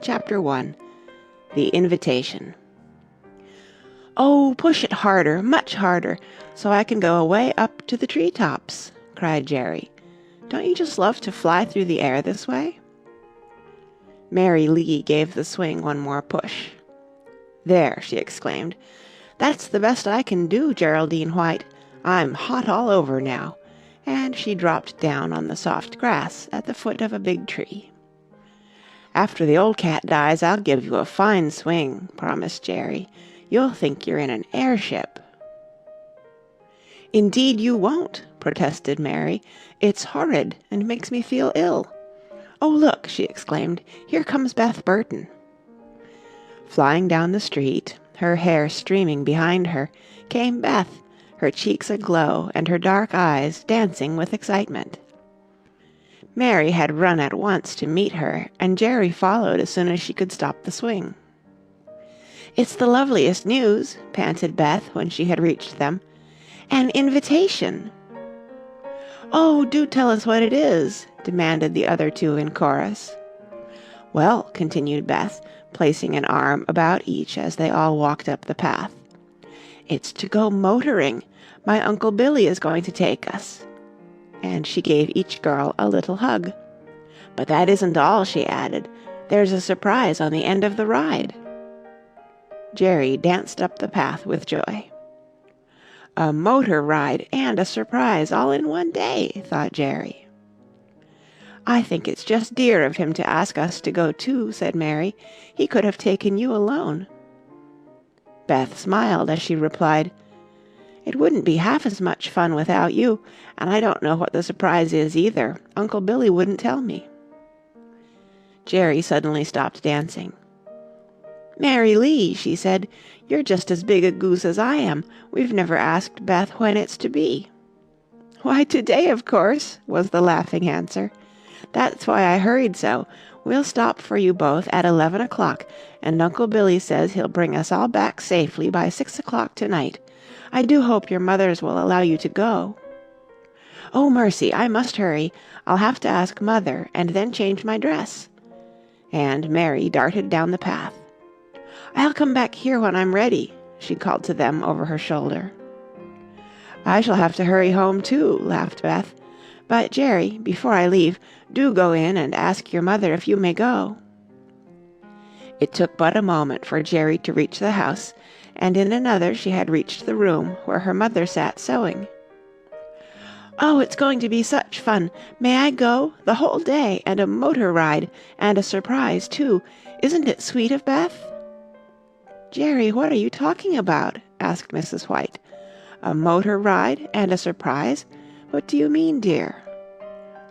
Chapter 1. The Invitation. "Oh, push it harder, much harder, so I can go away up to the treetops," cried Jerry. "Don't you just love to fly through the air this way?" Mary Lee gave the swing one more push. "There," she exclaimed. "That's the best I can do, Geraldine White. I'm hot all over now," and she dropped down on the soft grass at the foot of a big tree. "After the old cat dies, I'll give you a fine swing," promised Jerry. "You'll think you're in an airship." "Indeed you won't," protested Mary. "It's horrid and makes me feel ill. Oh, look," she exclaimed, "here comes Beth Burton." Flying down the street, her hair streaming behind her, came Beth, her cheeks aglow and her dark eyes dancing with excitement. Mary had run at once to meet her, and Jerry followed as soon as she could stop the swing. "It's the loveliest news," panted Beth when she had reached them. "An invitation." "Oh, do tell us what it is," demanded the other two in chorus. "Well," continued Beth, placing an arm about each as they all walked up the path, "it's to go motoring. My Uncle Billy is going to take us." And she gave each girl a little hug. "But that isn't all," she added. "There's a surprise on the end of the ride." Jerry danced up the path with joy. "A motor ride and a surprise all in one day," thought Jerry. "I think it's just dear of him to ask us to go too," said Mary. "He could have taken you alone." Beth smiled as she replied, "It wouldn't be half as much fun without you, and I don't know what the surprise is either. Uncle Billy wouldn't tell me." Jerry suddenly stopped dancing. "Mary Lee," she said, "you're just as big a goose as I am. We've never asked Beth when it's to be." "Why, today, of course," was the laughing answer. "That's why I hurried so. We'll stop for you both at 11 o'clock, and Uncle Billy says he'll bring us all back safely by 6 o'clock tonight. I do hope your mothers will allow you to go." "Oh, mercy, I must hurry. I'll have to ask Mother and then change my dress." And Mary darted down the path. "I'll come back here when I'm ready," she called to them over her shoulder. "I shall have to hurry home too," laughed Beth. "But, Jerry, before I leave, do go in and ask your mother if you may go." It took but a moment for Jerry to reach the house, and in another she had reached the room where her mother sat sewing. "Oh, it's going to be such fun. May I go? The whole day, and a motor ride, and a surprise, too. Isn't it sweet of Beth?" "Jerry, what are you talking about?" asked Mrs. White. "A motor ride and a surprise? What do you mean, dear?"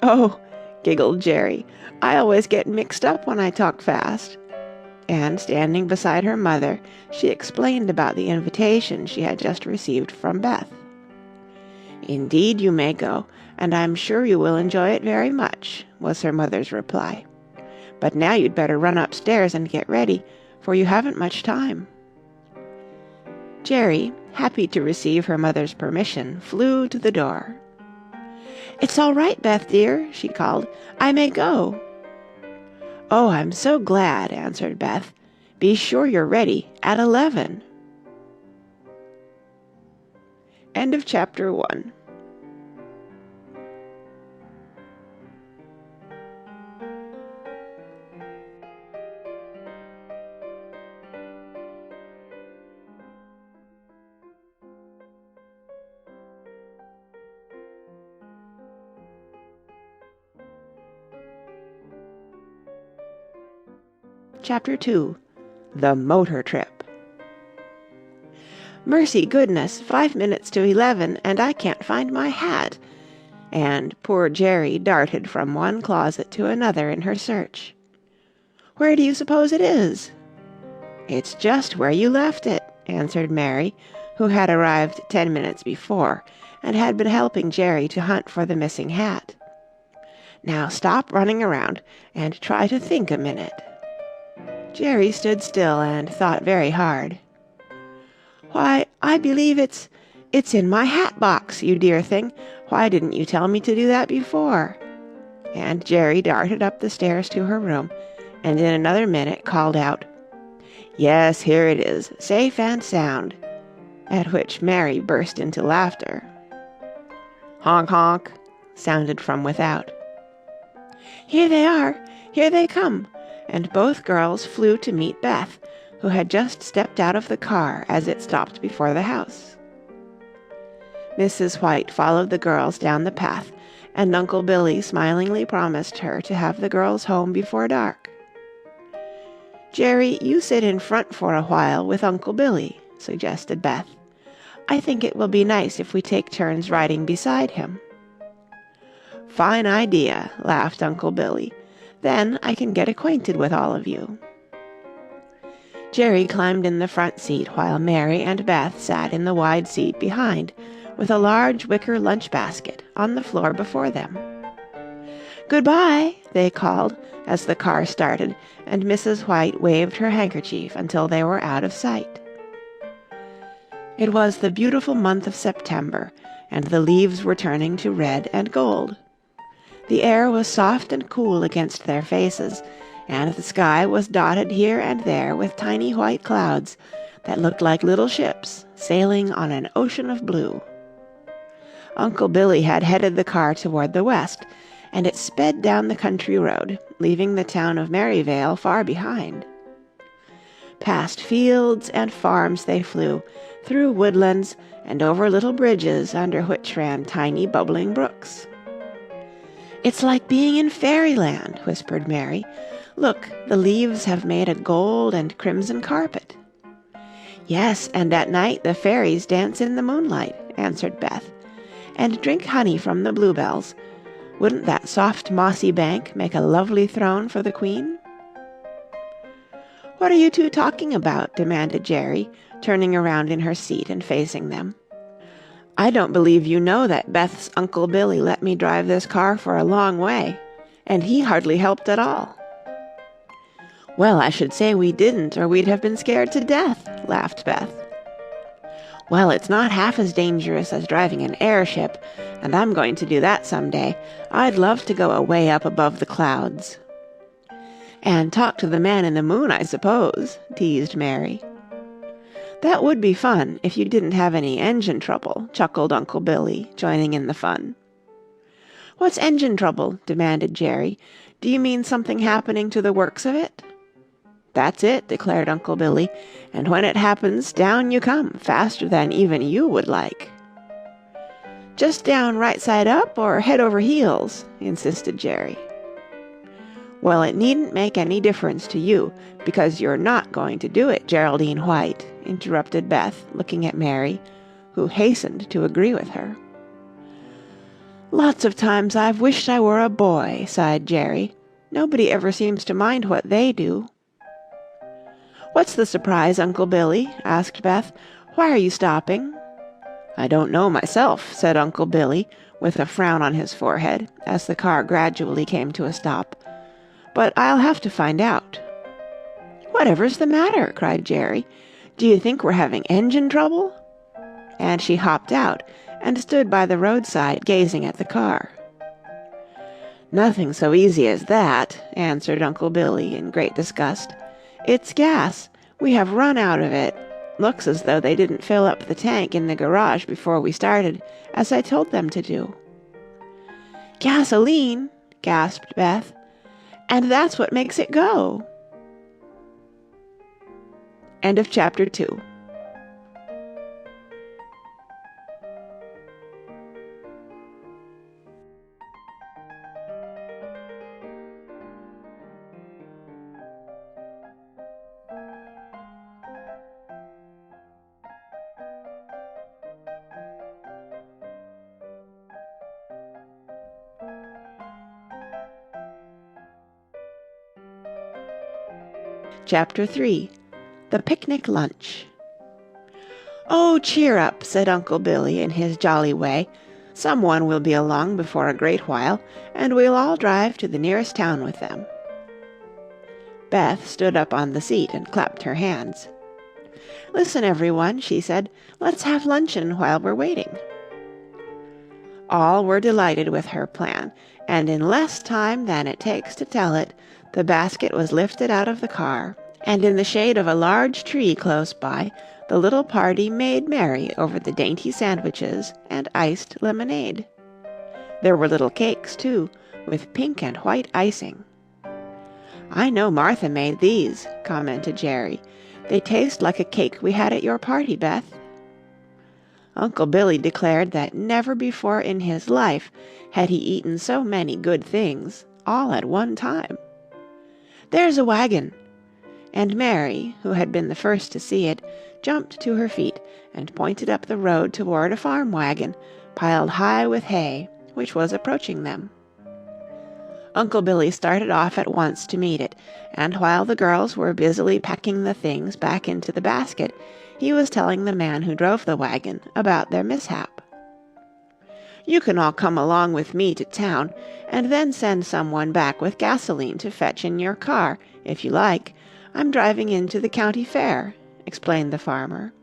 "Oh," giggled Jerry, "I always get mixed up when I talk fast." And standing beside her mother, she explained about the invitation she had just received from Beth. "Indeed you may go, and I'm sure you will enjoy it very much," was her mother's reply. "But now you'd better run upstairs and get ready, for you haven't much time." Jerry, happy to receive her mother's permission, flew to the door. "It's all right, Beth dear," she called. "I may go." "Oh, I'm so glad," answered Beth. "Be sure you're ready at 11. End of chapter 1. Chapter 2. The Motor Trip. "Mercy goodness, 5 minutes to 11, and I can't find my hat," and poor Jerry darted from one closet to another in her search. "Where do you suppose it is?" "It's just where you left it," answered Mary, who had arrived 10 minutes before, and had been helping Jerry to hunt for the missing hat. "Now stop running around, and try to think a minute." Jerry stood still and thought very hard. "Why, I believe it's in my hat box, you dear thing. Why didn't you tell me to do that before?" And Jerry darted up the stairs to her room, and in another minute called out, "Yes, here it is, safe and sound," at which Mary burst into laughter. "Honk, honk," sounded from without. "Here they are! Here they come!" and both girls flew to meet Beth, who had just stepped out of the car as it stopped before the house. Mrs. White followed the girls down the path, and Uncle Billy smilingly promised her to have the girls home before dark. "Jerry, you sit in front for a while with Uncle Billy," suggested Beth. "I think it will be nice if we take turns riding beside him." "Fine idea," laughed Uncle Billy. "Then I can get acquainted with all of you." Jerry climbed in the front seat while Mary and Beth sat in the wide seat behind, with a large wicker lunch basket on the floor before them. "Goodbye," they called as the car started, and Mrs. White waved her handkerchief until they were out of sight. It was the beautiful month of September, and the leaves were turning to red and gold. The air was soft and cool against their faces, and the sky was dotted here and there with tiny white clouds that looked like little ships sailing on an ocean of blue. Uncle Billy had headed the car toward the west, and it sped down the country road, leaving the town of Maryvale far behind. Past fields and farms they flew, through woodlands, and over little bridges under which ran tiny bubbling brooks. "It's like being in fairyland," whispered Mary. "Look, the leaves have made a gold and crimson carpet." "Yes, and at night the fairies dance in the moonlight," answered Beth, "and drink honey from the bluebells. Wouldn't that soft mossy bank make a lovely throne for the queen?" "What are you two talking about?" demanded Jerry, turning around in her seat and facing them. "I don't believe you know that Beth's Uncle Billy let me drive this car for a long way, and he hardly helped at all." "Well, I should say we didn't, or we'd have been scared to death," laughed Beth. "Well, it's not half as dangerous as driving an airship, and I'm going to do that someday. I'd love to go away up above the clouds." "And talk to the man in the moon, I suppose," teased Mary. "That would be fun if you didn't have any engine trouble," chuckled Uncle Billy, joining in the fun. "What's engine trouble?" demanded Jerry. "Do you mean something happening to the works of it?" "That's it," declared Uncle Billy, "and when it happens, down you come, faster than even you would like." "Just down right side up or head over heels?" insisted Jerry. "Well, it needn't make any difference to you, because you're not going to do it, Geraldine White," interrupted Beth, looking at Mary, who hastened to agree with her. "Lots of times I've wished I were a boy," sighed Jerry. "Nobody ever seems to mind what they do." "What's the surprise, Uncle Billy?" asked Beth. "Why are you stopping?" "I don't know myself," said Uncle Billy, with a frown on his forehead, as the car gradually came to a stop. "But I'll have to find out." "Whatever's the matter?" cried Jerry. "Do you think we're having engine trouble?" And she hopped out and stood by the roadside gazing at the car. "Nothing so easy as that," answered Uncle Billy in great disgust. "It's gas. We have run out of it. Looks as though they didn't fill up the tank in the garage before we started, as I told them to do." "Gasoline!" gasped Beth. "And that's what makes it go." End of chapter 2. Chapter 3. The Picnic Lunch. "Oh, cheer up," said Uncle Billy in his jolly way. "Some one will be along before a great while, and we'll all drive to the nearest town with them." Beth stood up on the seat and clapped her hands. "Listen, everyone," she said. "Let's have luncheon while we're waiting." All were delighted with her plan, and in less time than it takes to tell it, The basket was lifted out of the car, and in the shade of a large tree close by, the little party made merry over the dainty sandwiches and iced lemonade. There were little cakes, too, with pink and white icing. "I know Martha made these," commented Jerry. "They taste like a cake we had at your party, Beth." Uncle Billy declared that never before in his life had he eaten so many good things, all at one time. "There's a wagon!" And Mary, who had been the first to see it, jumped to her feet and pointed up the road toward a farm wagon, piled high with hay, which was approaching them. Uncle Billy started off at once to meet it, and while the girls were busily packing the things back into the basket, he was telling the man who drove the wagon about their mishap. "You can all come along with me to town, and then send someone back with gasoline to fetch in your car, if you like. I'm driving into the county fair," explained the farmer.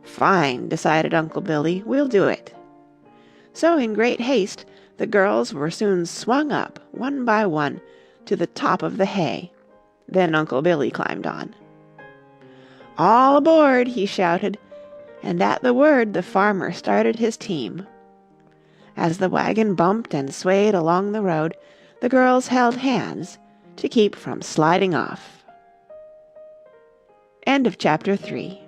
"Fine," decided Uncle Billy, "we'll do it." So in great haste, the girls were soon swung up, one by one, to the top of the hay. Then Uncle Billy climbed on. "All aboard!" he shouted, and at the word the farmer started his team. As the wagon bumped and swayed along the road, the girls held hands to keep from sliding off. End of chapter 3.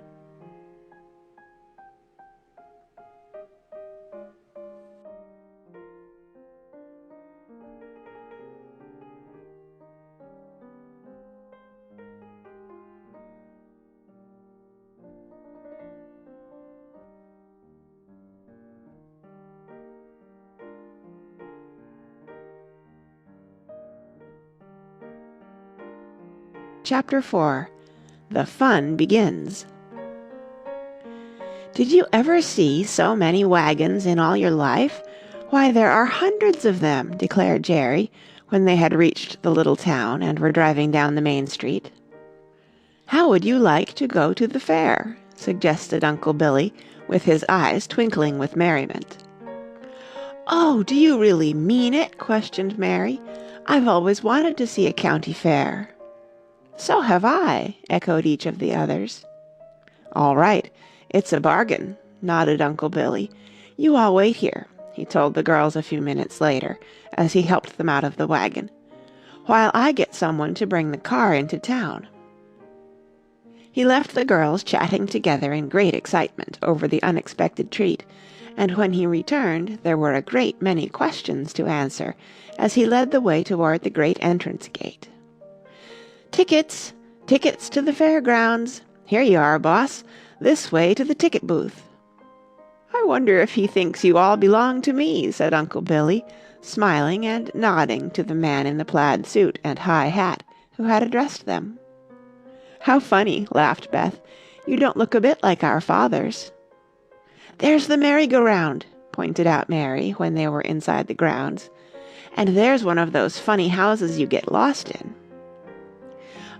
Chapter 4. The Fun Begins. "Did you ever see so many wagons in all your life? Why, there are hundreds of them," declared Jerry, when they had reached the little town and were driving down the main street. "How would you like to go to the fair?" suggested Uncle Billy, with his eyes twinkling with merriment. "Oh, do you really mean it?" questioned Mary. "I've always wanted to see a county fair." "So have I," echoed each of the others. "All right, it's a bargain," nodded Uncle Billy. "You all wait here," he told the girls a few minutes later, as he helped them out of the wagon, "while I get someone to bring the car into town." He left the girls chatting together in great excitement over the unexpected treat, and when he returned there were a great many questions to answer as he led the way toward the great entrance gate. "Tickets! Tickets to the fairgrounds! Here you are, boss. This way to the ticket booth." "I wonder if he thinks you all belong to me," said Uncle Billy, smiling and nodding to the man in the plaid suit and high hat who had addressed them. "How funny," laughed Beth. "You don't look a bit like our fathers." "There's the merry-go-round," pointed out Mary when they were inside the grounds. "And there's one of those funny houses you get lost in."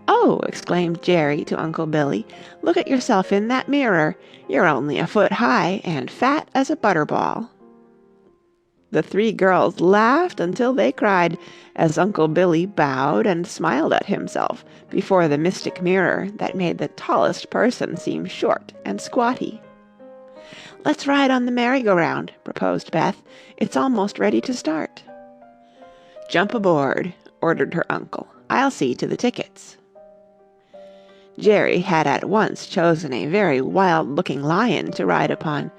"Oh," exclaimed Jerry to Uncle Billy, "look at yourself in that mirror. You're only a foot high and fat as a butterball." The three girls laughed until they cried as Uncle Billy bowed and smiled at himself before the mystic mirror that made the tallest person seem short and squatty. "Let's ride on the merry-go-round," proposed Beth. "It's almost ready to start." "Jump aboard," ordered her uncle. "I'll see to the tickets." Jerry had at once chosen a very wild-looking lion to ride upon,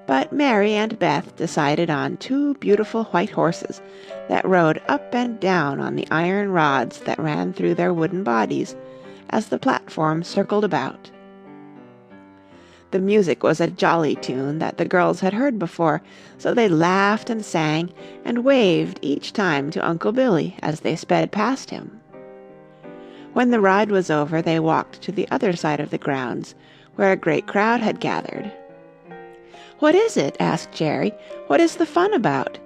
but Mary and Beth decided on two beautiful white horses that rode up and down on the iron rods that ran through their wooden bodies, as the platform circled about. The music was a jolly tune that the girls had heard before, so they laughed and sang and waved each time to Uncle Billy as they sped past him. When the ride was over, they walked to the other side of the grounds, where a great crowd had gathered. "What is it?" asked Jerry. "What is the fun about?"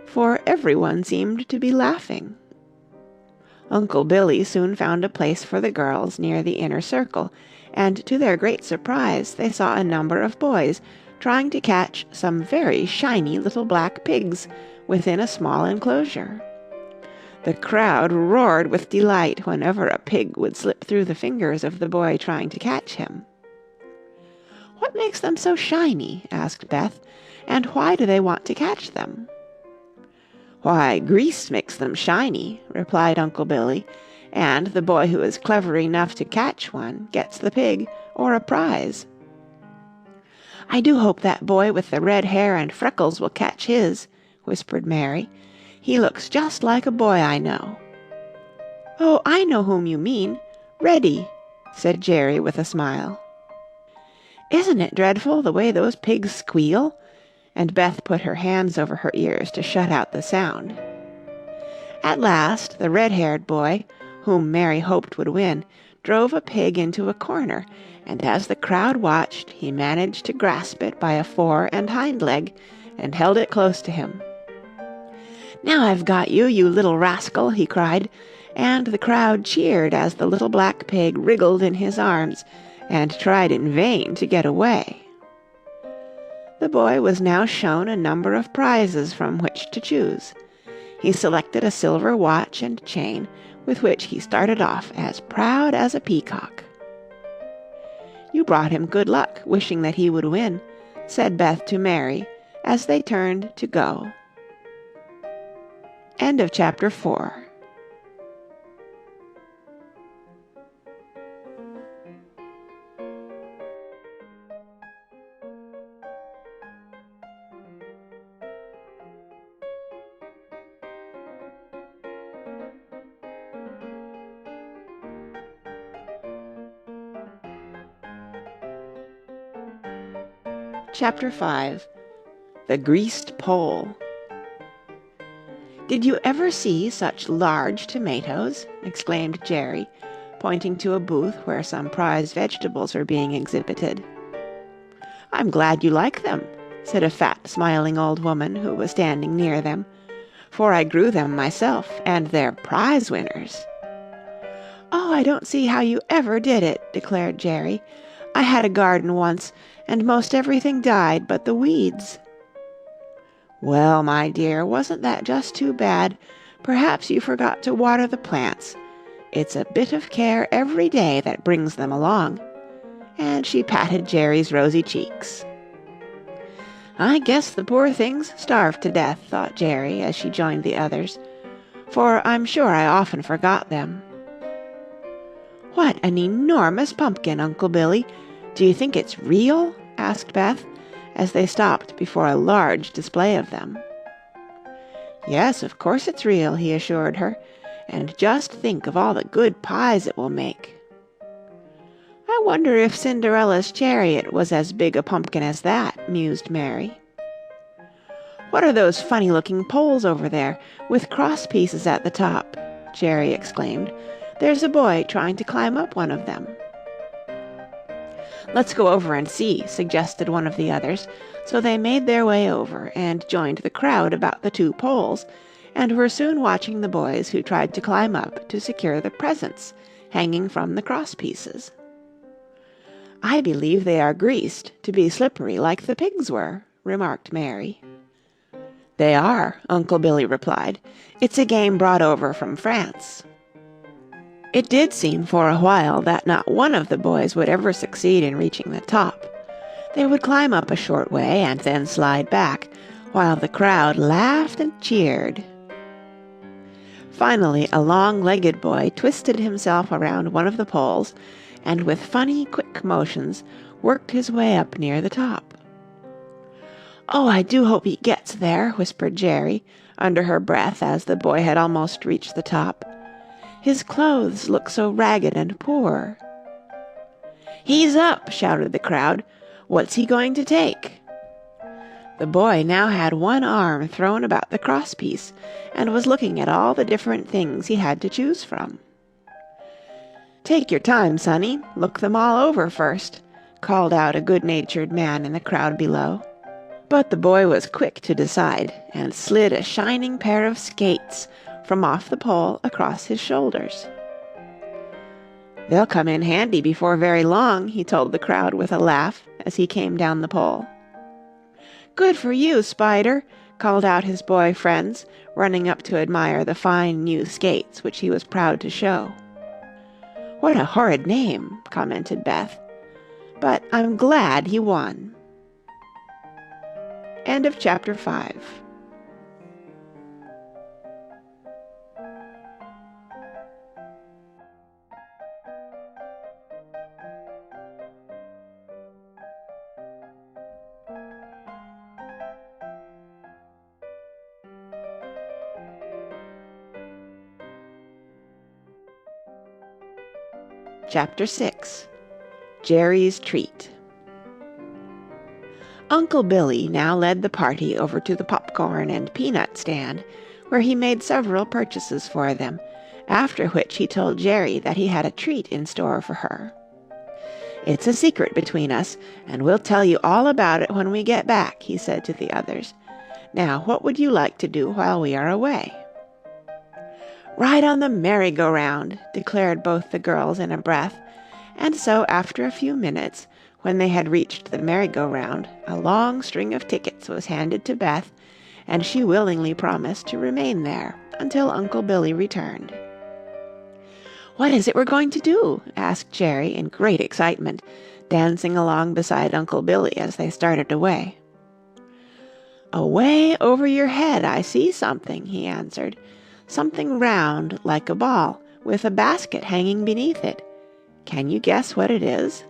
For everyone seemed to be laughing. Uncle Billy soon found a place for the girls near the inner circle, and to their great surprise they saw a number of boys trying to catch some very shiny little black pigs within a small enclosure. The crowd roared with delight whenever a pig would slip through the fingers of the boy trying to catch him. "What makes them so shiny?" asked Beth, "and why do they want to catch them?" "Why, grease makes them shiny," replied Uncle Billy, "and the boy who is clever enough to catch one gets the pig or a prize." "I do hope that boy with the red hair and freckles will catch his," whispered Mary. "He looks just like a boy I know." "Oh, I know whom you mean. Reddy," said Jerry with a smile. "Isn't it dreadful the way those pigs squeal?" And Beth put her hands over her ears to shut out the sound. At last the red-haired boy, whom Mary hoped would win, drove a pig into a corner, and as the crowd watched, he managed to grasp it by a fore and hind leg, and held it close to him. "Now I've got you, you little rascal," he cried, and the crowd cheered as the little black pig wriggled in his arms, and tried in vain to get away. The boy was now shown a number of prizes from which to choose. He selected a silver watch and chain, with which he started off as proud as a peacock. "You brought him good luck, wishing that he would win," said Beth to Mary, as they turned to go. End of chapter 4. Chapter 5. The Greased Pole. "Did you ever see such large tomatoes?" exclaimed Jerry, pointing to a booth where some prize vegetables were being exhibited. "I'm glad you like them," said a fat, smiling old woman who was standing near them, "for I grew them myself, and they're prize winners." "Oh, I don't see how you ever did it," declared Jerry. "I had a garden once, and most everything died but the weeds." "Well, my dear, wasn't that just too bad? Perhaps you forgot to water the plants. It's a bit of care every day that brings them along." And she patted Jerry's rosy cheeks. "I guess the poor things starved to death," thought Jerry as she joined the others, "for I'm sure I often forgot them." "What an enormous pumpkin, Uncle Billy! Do you think it's real?" asked Beth, as they stopped before a large display of them. "Yes, of course it's real," he assured her, "and just think of all the good pies it will make." "I wonder if Cinderella's chariot was as big a pumpkin as that," mused Mary. "What are those funny-looking poles over there, with cross pieces at the top?" Jerry exclaimed. "There's a boy trying to climb up one of them." "Let's go over and see," suggested one of the others, so they made their way over and joined the crowd about the two poles, and were soon watching the boys who tried to climb up to secure the presents hanging from the cross pieces. "I believe they are greased to be slippery like the pigs were," remarked Mary. "They are," Uncle Billy replied. "It's a game brought over from France." It did seem for a while that not one of the boys would ever succeed in reaching the top. They would climb up a short way and then slide back, while the crowd laughed and cheered. Finally, a long-legged boy twisted himself around one of the poles, and with funny, quick motions, worked his way up near the top. "Oh, I do hope he gets there," whispered Jerry, under her breath as the boy had almost reached the top. "His clothes look so ragged and poor." "He's up!" shouted the crowd. "What's he going to take?" The boy now had one arm thrown about the crosspiece, and was looking at all the different things he had to choose from. "Take your time, sonny. Look them all over first," called out a good-natured man in the crowd below. But the boy was quick to decide, and slid a shining pair of skates from off the pole across his shoulders. "They'll come in handy before very long," he told the crowd with a laugh as he came down the pole. "Good for you, Spider!" called out his boy friends, running up to admire the fine new skates which he was proud to show. "What a horrid name," commented Beth. "But I'm glad he won." End of chapter 5. Chapter 6. Jerry's Treat. Uncle Billy now led the party over to the popcorn and peanut stand, where he made several purchases for them, after which he told Jerry that he had a treat in store for her. "It's a secret between us, and we'll tell you all about it when we get back," he said to the others. "Now, what would you like to do while we are away?" "Ride on the merry-go-round," declared both the girls in a breath, and so after a few minutes, when they had reached the merry-go-round, a long string of tickets was handed to Beth, and she willingly promised to remain there until Uncle Billy returned. "What is it we're going to do?" asked Jerry in great excitement, dancing along beside Uncle Billy as they started away. "Away over your head I see something," he answered. "Something round like a ball, with a basket hanging beneath it. Can you guess what it is?"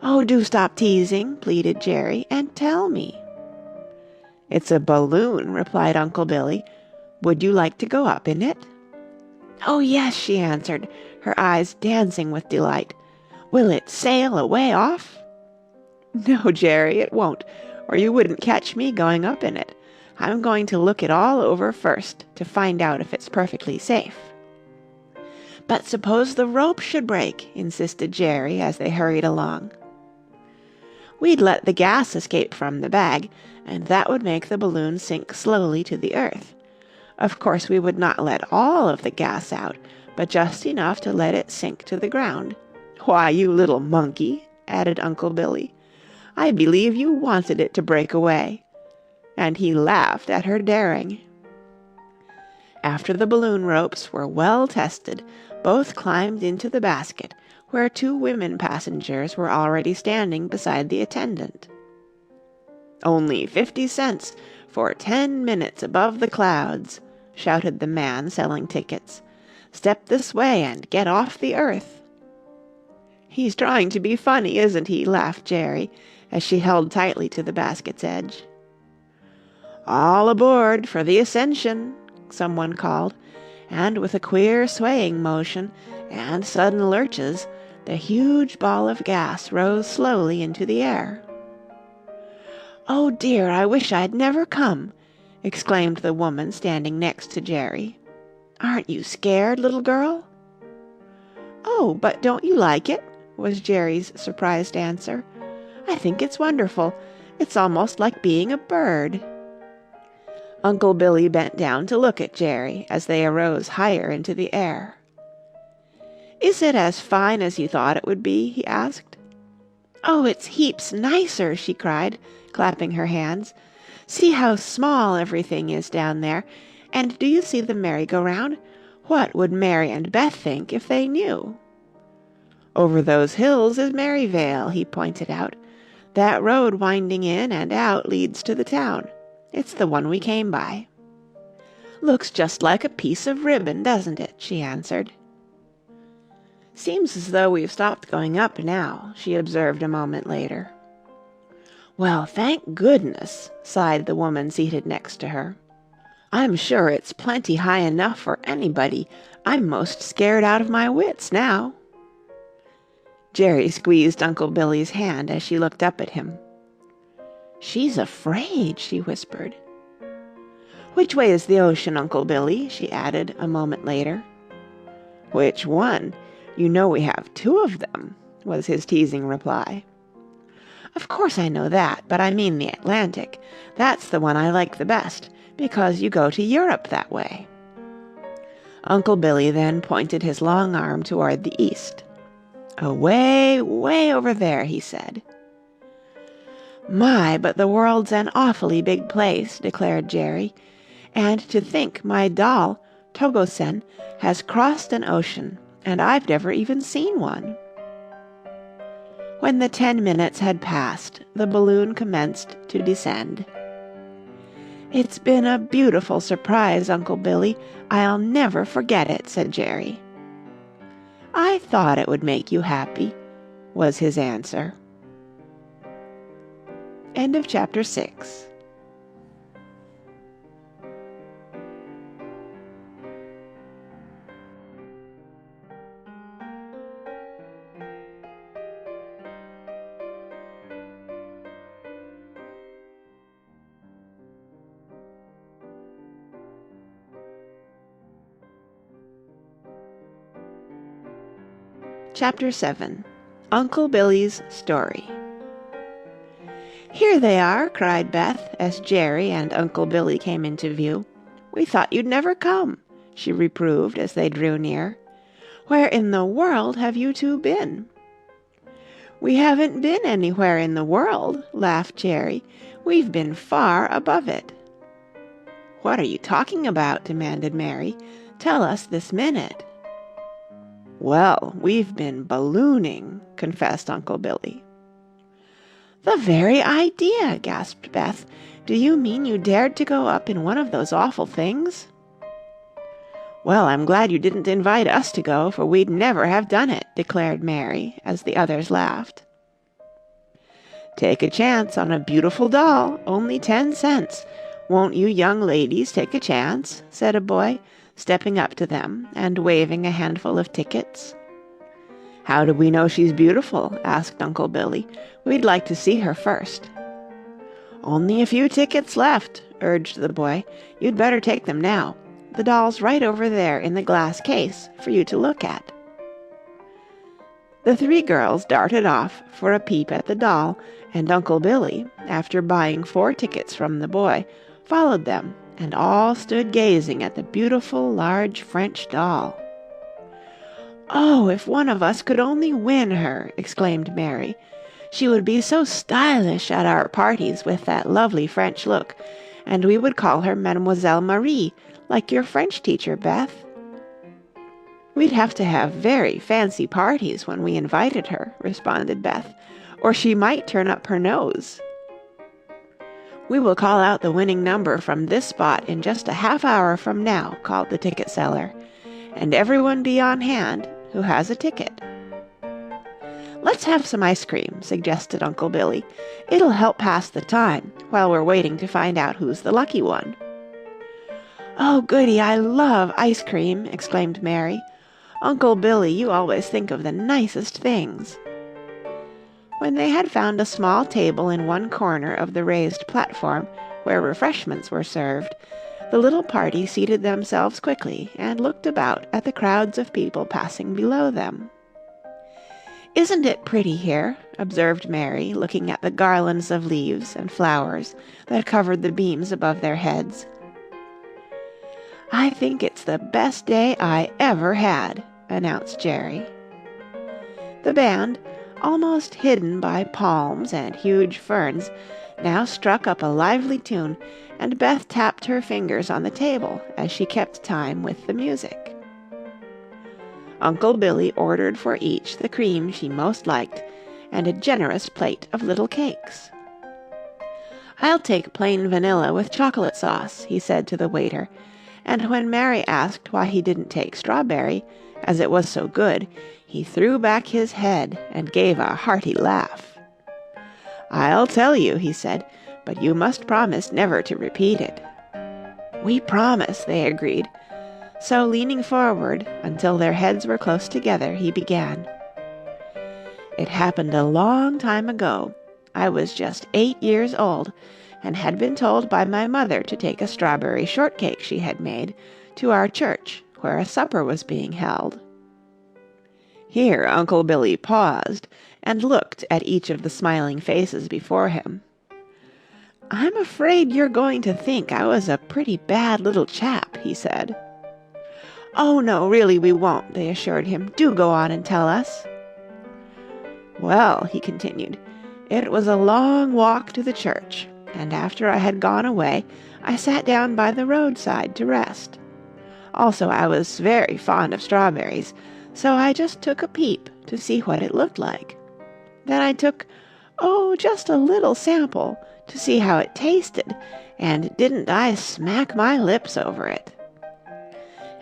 "Oh, do stop teasing," pleaded Jerry, "and tell me." "It's a balloon," replied Uncle Billy. "Would you like to go up in it?" "Oh, yes," she answered, her eyes dancing with delight. "Will it sail away off?" "No, Jerry, it won't, or you wouldn't catch me going up in it. I'm going to look it all over first to find out if it's perfectly safe." "But suppose the rope should break," insisted Jerry as they hurried along. "We'd let the gas escape from the bag, and that would make the balloon sink slowly to the earth. Of course, we would not let all of the gas out, but just enough to let it sink to the ground. Why, you little monkey," added Uncle Billy, "I believe you wanted it to break away." And he laughed at her daring. After the balloon ropes were well tested, both climbed into the basket, where 2 women passengers were already standing beside the attendant. "Only 50 cents for 10 minutes above the clouds," shouted the man selling tickets. "Step this way and get off the earth." "He's trying to be funny, isn't he?" laughed Jerry, as she held tightly to the basket's edge. "All aboard for the ascension," someone called, and with a queer swaying motion and sudden lurches, the huge ball of gas rose slowly into the air. "Oh dear, I wish I'd never come," exclaimed the woman standing next to Jerry. "Aren't you scared, little girl?" "Oh, but don't you like it?" was Jerry's surprised answer. "I think it's wonderful. It's almost like being a bird." Uncle Billy bent down to look at Jerry as they arose higher into the air. "Is it as fine as you thought it would be?" he asked. "Oh, it's heaps nicer," she cried, clapping her hands. "See how small everything is down there, and do you see the merry-go-round? What would Mary and Beth think if they knew?" "Over those hills is Maryvale," he pointed out. "That road winding in and out leads to the town. It's the one we came by." "Looks just like a piece of ribbon, doesn't it?" she answered. "Seems as though we've stopped going up now," she observed a moment later. "Well, thank goodness," sighed the woman seated next to her. "I'm sure it's plenty high enough for anybody. I'm most scared out of my wits now." Jerry squeezed Uncle Billy's hand as she looked up at him. "She's afraid," she whispered. "Which way is the ocean, Uncle Billy?" she added a moment later. "Which one? You know we have 2 of them," was his teasing reply. "Of course I know that, but I mean the Atlantic. That's the one I like the best, because you go to Europe that way." Uncle Billy then pointed his long arm toward the east. "Away, way over there," he said. My, but the world's an awfully big place, declared Jerry. And to think my doll, Togo-sen, has crossed an ocean, and I've never even seen one. When the 10 minutes had passed, the balloon commenced to descend. It's been a beautiful surprise, Uncle Billy. I'll never forget it, said Jerry. I thought it would make you happy, was his answer. End of chapter 6. Chapter 7. Uncle Billy's Story. Here they are, cried Beth, as Jerry and Uncle Billy came into view. We thought you'd never come, she reproved as they drew near. Where in the world have you two been? We haven't been anywhere in the world, laughed Jerry. We've been far above it. What are you talking about? Demanded Mary. Tell us this minute. Well, we've been ballooning, confessed Uncle Billy. The very idea, gasped Beth. Do you mean you dared to go up in one of those awful things? Well, I'm glad you didn't invite us to go, for we'd never have done it, declared Mary, as the others laughed. Take a chance on a beautiful doll, only 10 cents. Won't you young ladies take a chance? Said a boy, stepping up to them and waving a handful of tickets. How do we know she's beautiful? Asked Uncle Billy. We'd like to see her first. Only a few tickets left, urged the boy. You'd better take them now. The doll's right over there in the glass case for you to look at. The 3 girls darted off for a peep at the doll, and Uncle Billy, after buying 4 tickets from the boy, followed them, and all stood gazing at the beautiful large French doll. Oh, if one of us could only win her, exclaimed Mary. She would be so stylish at our parties with that lovely French look, and we would call her Mademoiselle Marie, like your French teacher, Beth. We'd have to have very fancy parties when we invited her, responded Beth, or she might turn up her nose. We will call out the winning number from this spot in just a half hour from now, called the ticket seller, and everyone be on hand who has a ticket. Let's have some ice cream, suggested Uncle Billy. It'll help pass the time while we're waiting to find out who's the lucky one. Oh, goody, I love ice cream, exclaimed Mary. Uncle Billy, you always think of the nicest things. When they had found a small table in one corner of the raised platform where refreshments were served, the little party seated themselves quickly and looked about at the crowds of people passing below them. Isn't it pretty here? Observed Mary, looking at the garlands of leaves and flowers that covered the beams above their heads. I think it's the best day I ever had, announced Jerry. The band, almost hidden by palms and huge ferns, now struck up a lively tune, and Beth tapped her fingers on the table as she kept time with the music. Uncle Billy ordered for each the cream she most liked, and a generous plate of little cakes. I'll take plain vanilla with chocolate sauce, he said to the waiter, and when Mary asked why he didn't take strawberry, as it was so good, he threw back his head and gave a hearty laugh. I'll tell you, he said, but you must promise never to repeat it. We promise, they agreed. So leaning forward until their heads were close together, he began. It happened a long time ago. I was just 8 years old, and had been told by my mother to take a strawberry shortcake she had made to our church, where a supper was being held. Here Uncle Billy paused and looked at each of the smiling faces before him. I'm afraid you're going to think I was a pretty bad little chap, he said. Oh, no, really we won't, they assured him. Do go on and tell us. Well, he continued, It was a long walk to the church, and after I had gone away, I sat down by the roadside to rest. Also, I was very fond of strawberries, so I just took a peep to see what it looked like. Then I took, just a little sample to see how it tasted, and didn't I smack my lips over it?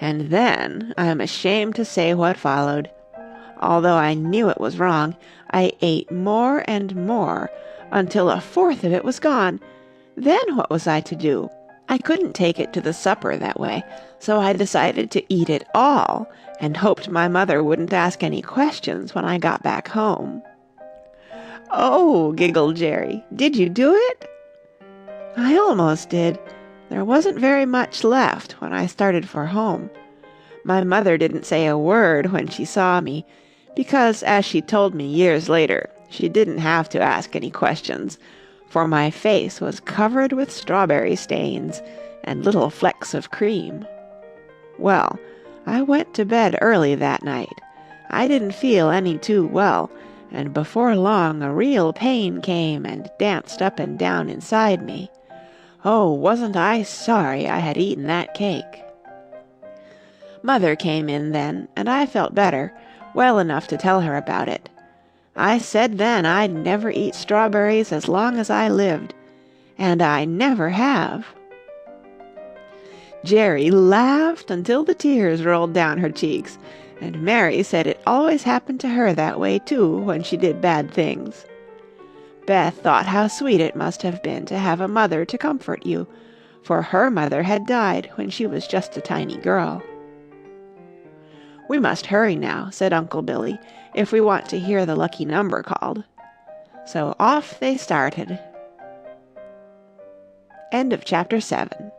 And then I am ashamed to say what followed. Although I knew it was wrong, I ate more and more until a fourth of it was gone. Then what was I to do? I couldn't take it to the supper that way, so I decided to eat it all and hoped my mother wouldn't ask any questions when I got back home. "Oh," giggled Jerry, "did you do it?" "I almost did. There wasn't very much left when I started for home. My mother didn't say a word when she saw me, because, as she told me years later, she didn't have to ask any questions, for my face was covered with strawberry stains and little flecks of cream. Well, I went to bed early that night. I didn't feel any too well, and before long a real pain came and danced up and down inside me. Oh, wasn't I sorry I had eaten that cake! Mother came in then, and I felt better, well enough to tell her about it. I said then I'd never eat strawberries as long as I lived, and I never have." Jerry laughed until the tears rolled down her cheeks, and Mary said it always happened to her that way too when she did bad things. Beth thought how sweet it must have been to have a mother to comfort you, for her mother had died when she was just a tiny girl. "We must hurry now," said Uncle Billy, "if we want to hear the lucky number called." So off they started. End of chapter 7.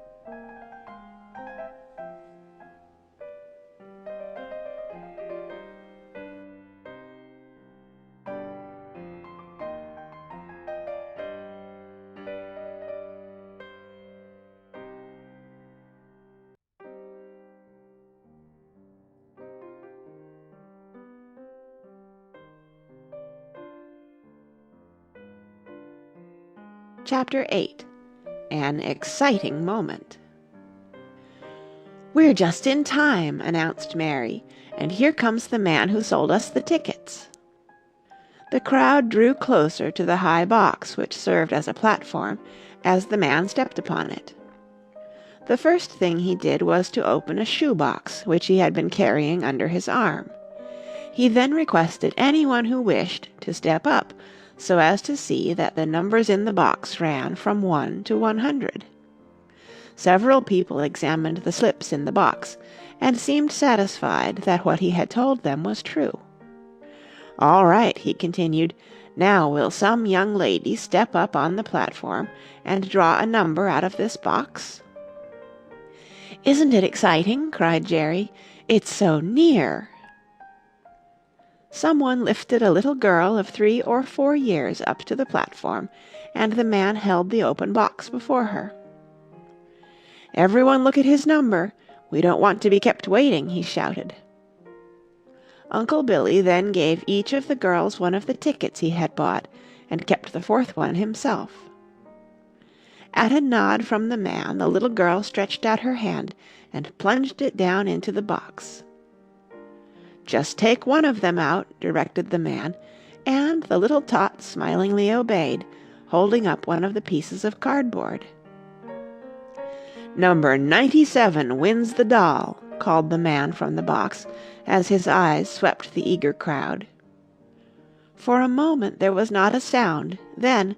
Chapter 8. An Exciting Moment. "We're just in time," announced Mary, "and here comes the man who sold us the tickets." The crowd drew closer to the high box which served as a platform, as the man stepped upon it. The first thing he did was to open a shoe box which he had been carrying under his arm. He then requested anyone who wished to step up, so as to see that the numbers in the box ran from 1 to 100. Several people examined the slips in the box, and seemed satisfied that what he had told them was true. "All right," he continued, "now will some young lady step up on the platform and draw a number out of this box?" "Isn't it exciting?" cried Jerry. "It's so near." Someone lifted a little girl of 3 or 4 years up to the platform, and the man held the open box before her. "Everyone look at his number. We don't want to be kept waiting," he shouted. Uncle Billy then gave each of the girls one of the tickets he had bought, and kept the fourth one himself. At a nod from the man, the little girl stretched out her hand and plunged it down into the box. "Just take one of them out," directed the man, and the little tot smilingly obeyed, holding up one of the pieces of cardboard. "Number 97 wins the doll," called the man from the box, as his eyes swept the eager crowd. For a moment there was not a sound, then,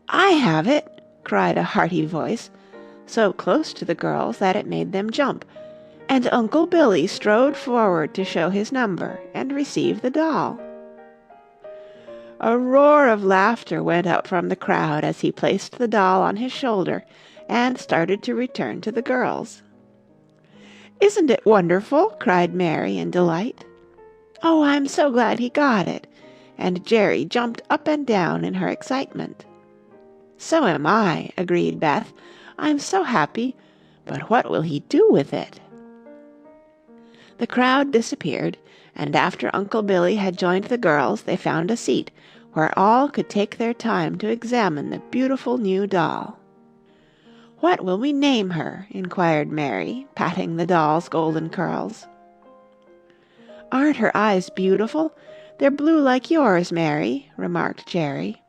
"I have it!" cried a hearty voice, so close to the girls that it made them jump, and Uncle Billy strode forward to show his number and receive the doll. A roar of laughter went up from the crowd as he placed the doll on his shoulder and started to return to the girls. "Isn't it wonderful?" cried Mary in delight. "Oh, I'm so glad he got it," and Jerry jumped up and down in her excitement. "So am I," agreed Beth. "I'm so happy, but what will he do with it?" The crowd disappeared, and after Uncle Billy had joined the girls they found a seat, where all could take their time to examine the beautiful new doll. "What will we name her?" inquired Mary, patting the doll's golden curls. "Aren't her eyes beautiful? They're blue like yours, Mary," remarked Jerry.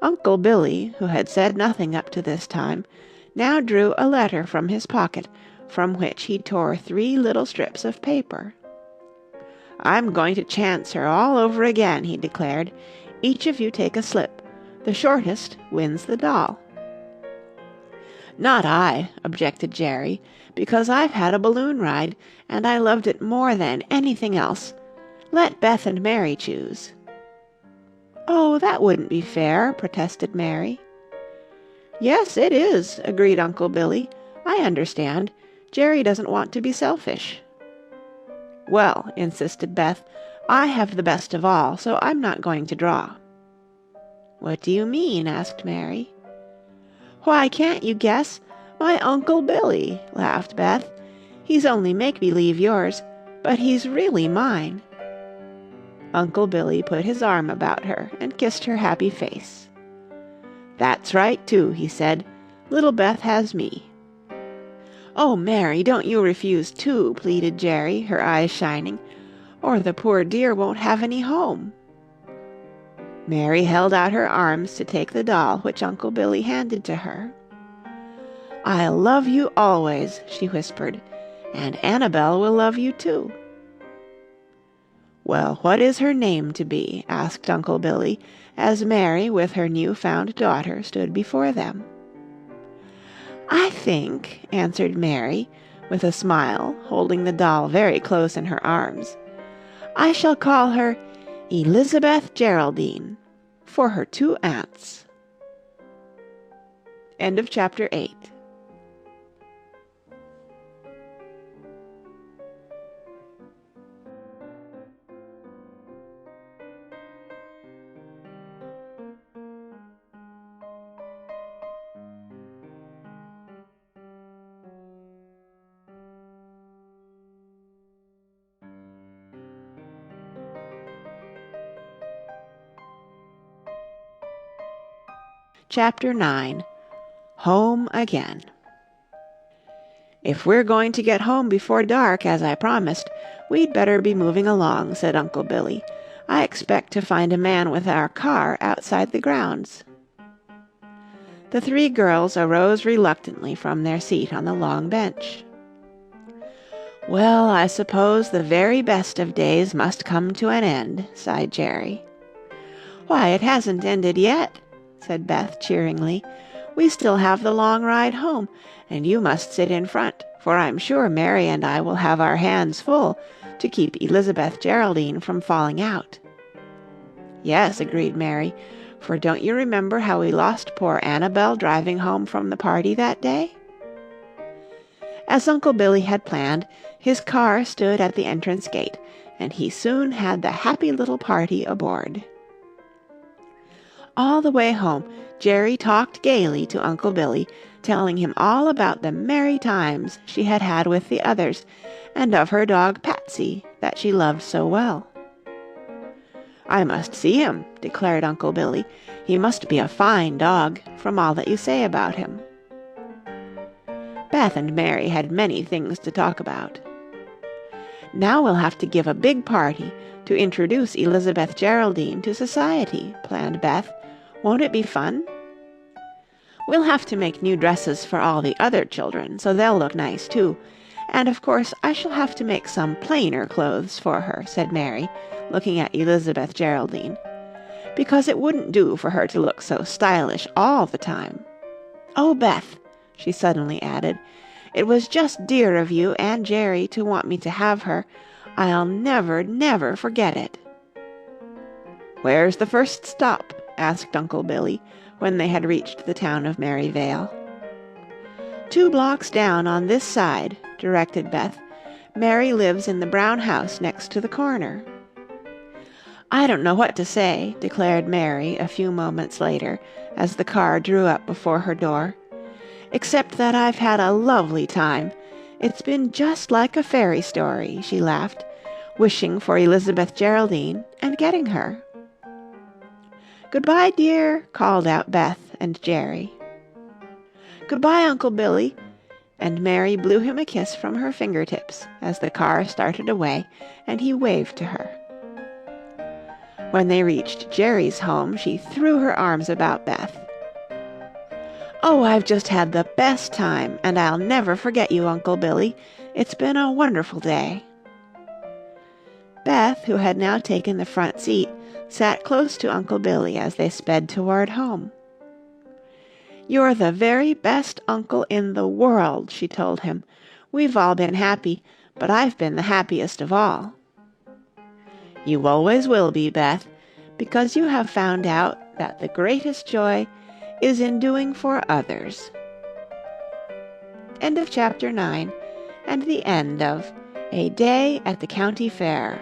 Uncle Billy, who had said nothing up to this time, now drew a letter from his pocket, from which he tore 3 little strips of paper. "I'm going to chance her all over again," he declared. "Each of you take a slip. The shortest wins the doll." "Not I," objected Jerry, "because I've had a balloon ride, and I loved it more than anything else. Let Beth and Mary choose." "Oh, that wouldn't be fair," protested Mary. "Yes, it is," agreed Uncle Billy. "I understand. Jerry doesn't want to be selfish." "Well," insisted Beth, "I have the best of all, so I'm not going to draw." "What do you mean?" asked Mary. "Why, can't you guess? My Uncle Billy," laughed Beth. "He's only make-believe yours, but he's really mine." Uncle Billy put his arm about her and kissed her happy face. "That's right, too," he said. "Little Beth has me." "Oh, Mary, don't you refuse too," pleaded Jerry, her eyes shining, "or the poor dear won't have any home." Mary held out her arms to take the doll which Uncle Billy handed to her. "I'll love you always," she whispered, "and Annabelle will love you too." "Well, what is her name to be?" asked Uncle Billy, as Mary with her new-found daughter stood before them. "I think," answered Mary, with a smile, holding the doll very close in her arms, "I shall call her Elizabeth Geraldine, for her 2 aunts." End of chapter 8. Chapter 9. Home Again. "If we're going to get home before dark, as I promised, we'd better be moving along," said Uncle Billy. "I expect to find a man with our car outside the grounds." The 3 girls arose reluctantly from their seat on the long bench. "Well, I suppose the very best of days must come to an end," sighed Jerry. "Why, it hasn't ended yet," said Beth cheeringly. "We still have the long ride home, and you must sit in front, for I'm sure Mary and I will have our hands full to keep Elizabeth Geraldine from falling out." "Yes," agreed Mary, "for don't you remember how we lost poor Annabelle driving home from the party that day?" As Uncle Billy had planned, his car stood at the entrance gate, and he soon had the happy little party aboard. All the way home, Jerry talked gaily to Uncle Billy, telling him all about the merry times she had had with the others, and of her dog Patsy that she loved so well. "I must see him," declared Uncle Billy. "He must be a fine dog, from all that you say about him." Beth and Mary had many things to talk about. "Now we'll have to give a big party to introduce Elizabeth Geraldine to society," planned Beth. "Won't it be fun?" "We'll have to make new dresses for all the other children, so they'll look nice too. And of course I shall have to make some plainer clothes for her," said Mary, looking at Elizabeth Geraldine, "because it wouldn't do for her to look so stylish all the time. Oh, Beth," she suddenly added, "it was just dear of you and Jerry to want me to have her. I'll never, never forget it." "Where's the first stop?" asked Uncle Billy, when they had reached the town of Maryvale. "2 blocks down on this side," directed Beth. "Mary lives in the brown house next to the corner." "I don't know what to say," declared Mary a few moments later, as the car drew up before her door, "except that I've had a lovely time. It's been just like a fairy story," she laughed, "wishing for Elizabeth Geraldine and getting her." "Goodbye, dear," called out Beth and Jerry. "Goodbye, Uncle Billy," and Mary blew him a kiss from her fingertips as the car started away and he waved to her. When they reached Jerry's home, she threw her arms about Beth. "Oh, I've just had the best time, and I'll never forget you, Uncle Billy. It's been a wonderful day." Beth, who had now taken the front seat, sat close to Uncle Billy as they sped toward home. "You're the very best uncle in the world," she told him. "We've all been happy, but I've been the happiest of all." "You always will be, Beth, because you have found out that the greatest joy is in doing for others." End of chapter 9, and the end of A Day at the County Fair.